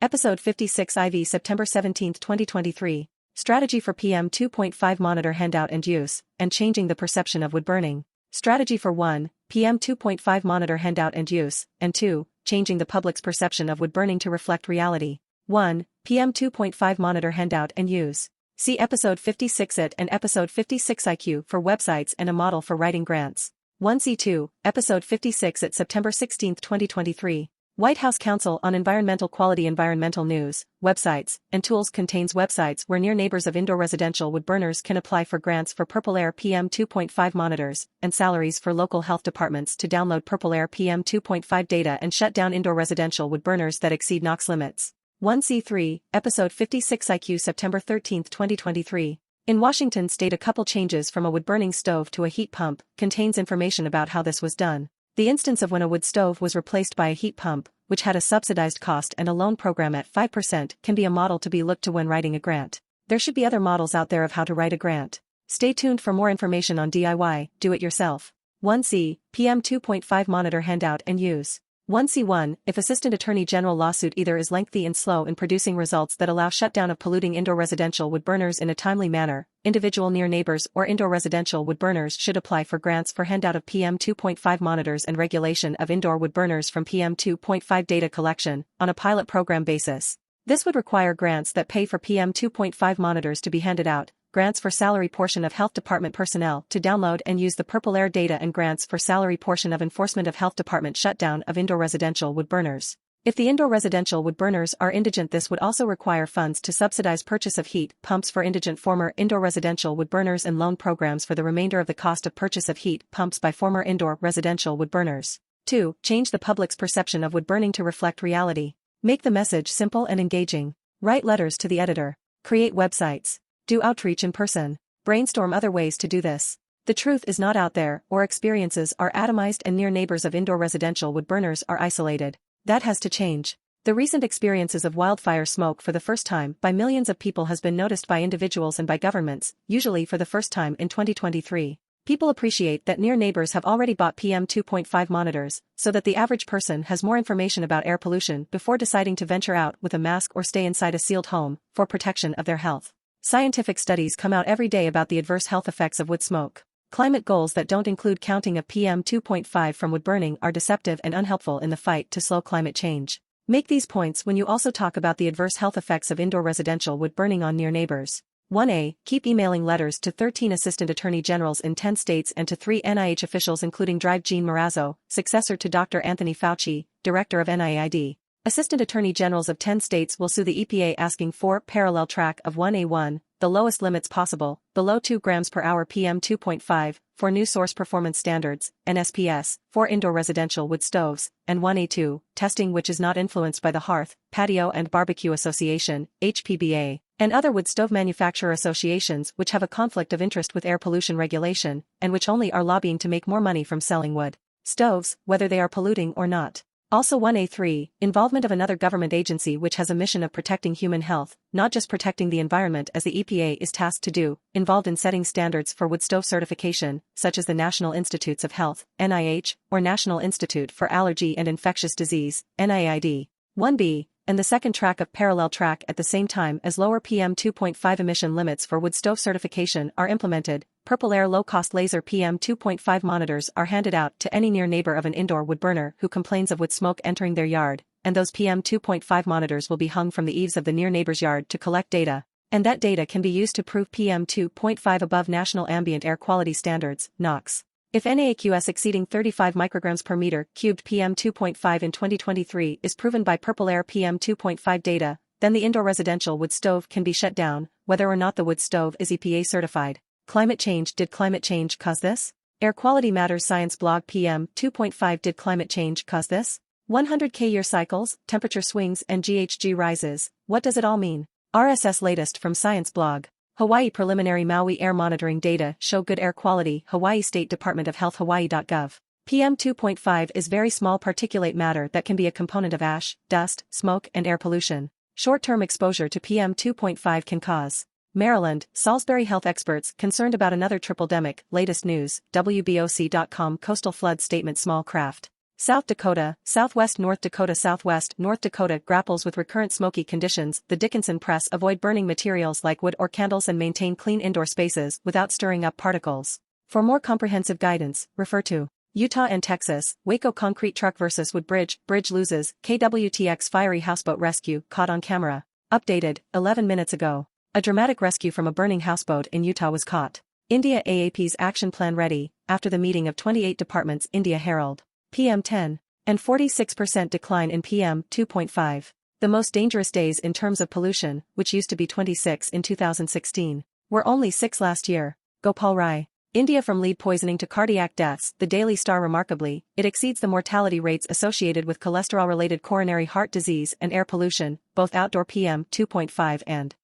Episode 56 IV September 17, 2023. Strategy for PM2.5 Monitor Handout and Use, and Changing the Perception of Wood Burning. Strategy for 1. PM2.5 Monitor Handout and Use, and 2. Changing the public's perception of wood burning to reflect reality. 1. PM2.5 Monitor Handout and Use. See Episode 56 IT and Episode 56 IQ for websites and a model for writing grants. 1C2, Episode 56 IT September 16, 2023. White House Council on Environmental Quality Environmental News, Websites, and Tools contains websites where near neighbors of indoor residential wood burners can apply for grants for Purple Air PM2.5 monitors, and salaries for local health departments to download Purple Air PM2.5 data and shut down indoor residential wood burners that exceed NOx limits. 1C3, Episode 56 IQ September 13, 2023. In Washington State, a couple changes from a wood-burning stove to a heat pump contains information about how this was done. The instance of when a wood stove was replaced by a heat pump, which had a subsidized cost and a loan program at 5%, can be a model to be looked to when writing a grant. There should be other models out there of how to write a grant. Stay tuned for more information on DIY, do-it-yourself. 1C, PM2.5 Monitor Handout and Use. 1C1, if Assistant Attorney General lawsuit either is lengthy and slow in producing results that allow shutdown of polluting indoor residential wood burners in a timely manner, individual near neighbors or indoor residential wood burners should apply for grants for handout of PM2.5 monitors and regulation of indoor wood burners from PM2.5 data collection, on a pilot program basis. This would require grants that pay for PM2.5 monitors to be handed out, grants for salary portion of health department personnel to download and use the Purple Air data, and grants for salary portion of enforcement of health department shutdown of indoor residential wood burners. If the indoor residential wood burners are indigent, this would also require funds to subsidize purchase of heat pumps for indigent former indoor residential wood burners and loan programs for the remainder of the cost of purchase of heat pumps by former indoor residential wood burners. 2. Change the public's perception of wood burning to reflect reality. Make the message simple and engaging. Write letters to the editor. Create websites. Do outreach in person. Brainstorm other ways to do this. The truth is not out there, or experiences are atomized and near neighbors of indoor residential wood burners are isolated. That has to change. The recent experiences of wildfire smoke for the first time by millions of people has been noticed by individuals and by governments, usually for the first time in 2023. People appreciate that near neighbors have already bought PM2.5 monitors, so that the average person has more information about air pollution before deciding to venture out with a mask or stay inside a sealed home, for protection of their health. Scientific studies come out every day about the adverse health effects of wood smoke. Climate goals that don't include counting of PM2.5 from wood burning are deceptive and unhelpful in the fight to slow climate change. Make these points when you also talk about the adverse health effects of indoor residential wood burning on near neighbors. 1A, keep emailing letters to 13 Assistant Attorney Generals in 10 states and to 3 NIH officials, including Drive Gene Marazzo, successor to Dr. Anthony Fauci, Director of NIAID. Assistant Attorney Generals of 10 states will sue the EPA asking for parallel track of 1A1, the lowest limits possible, below 2 grams per hour PM2.5, for new source performance standards, NSPS, for indoor residential wood stoves, and 1A2, testing which is not influenced by the Hearth, Patio and Barbecue Association, HPBA, and other wood stove manufacturer associations which have a conflict of interest with air pollution regulation, and which only are lobbying to make more money from selling wood stoves, whether they are polluting or not. Also 1A3, involvement of another government agency which has a mission of protecting human health, not just protecting the environment as the EPA is tasked to do, involved in setting standards for wood stove certification, such as the National Institutes of Health, NIH, or National Institute for Allergy and Infectious Disease, NIAID. 1B, and the second track of parallel track at the same time as lower PM2.5 emission limits for wood stove certification are implemented. Purple Air low-cost laser PM2.5 monitors are handed out to any near neighbor of an indoor wood burner who complains of wood smoke entering their yard, and those PM2.5 monitors will be hung from the eaves of the near neighbor's yard to collect data, and that data can be used to prove PM2.5 above National Ambient Air Quality Standards, NOx. If NAAQS exceeding 35 micrograms per meter cubed PM2.5 in 2023 is proven by Purple Air PM2.5 data, then the indoor residential wood stove can be shut down, whether or not the wood stove is EPA certified. Climate change. Did climate change cause this? Air Quality Matters Science blog PM2.5. Did climate change cause this? 100K year cycles, temperature swings and GHG rises. What does it all mean? RSS latest from Science blog. Hawaii preliminary Maui air monitoring data show good air quality. Hawaii State Department of Health Hawaii.gov. PM2.5 is very small particulate matter that can be a component of ash, dust, smoke and air pollution. Short-term exposure to PM2.5 can cause Maryland, Salisbury health experts concerned about another triple-demic. Latest news, WBOC.com coastal flood statement small craft. South Dakota, Southwest North Dakota. Southwest North Dakota grapples with recurrent smoky conditions. The Dickinson Press avoid burning materials like wood or candles and maintain clean indoor spaces without stirring up particles. For more comprehensive guidance, refer to Utah and Texas, Waco concrete truck versus wood bridge loses, KWTX fiery houseboat rescue caught on camera. Updated, 11 minutes ago. A dramatic rescue from a burning houseboat in Utah was caught. India AAP's action plan ready, after the meeting of 28 departments. India Herald. PM10. And 46% decline in PM2.5. The most dangerous days in terms of pollution, which used to be 26 in 2016, were only 6 last year. Gopal Rai. India from lead poisoning to cardiac deaths. The Daily Star. Remarkably, it exceeds the mortality rates associated with cholesterol-related coronary heart disease and air pollution, both outdoor PM2.5 and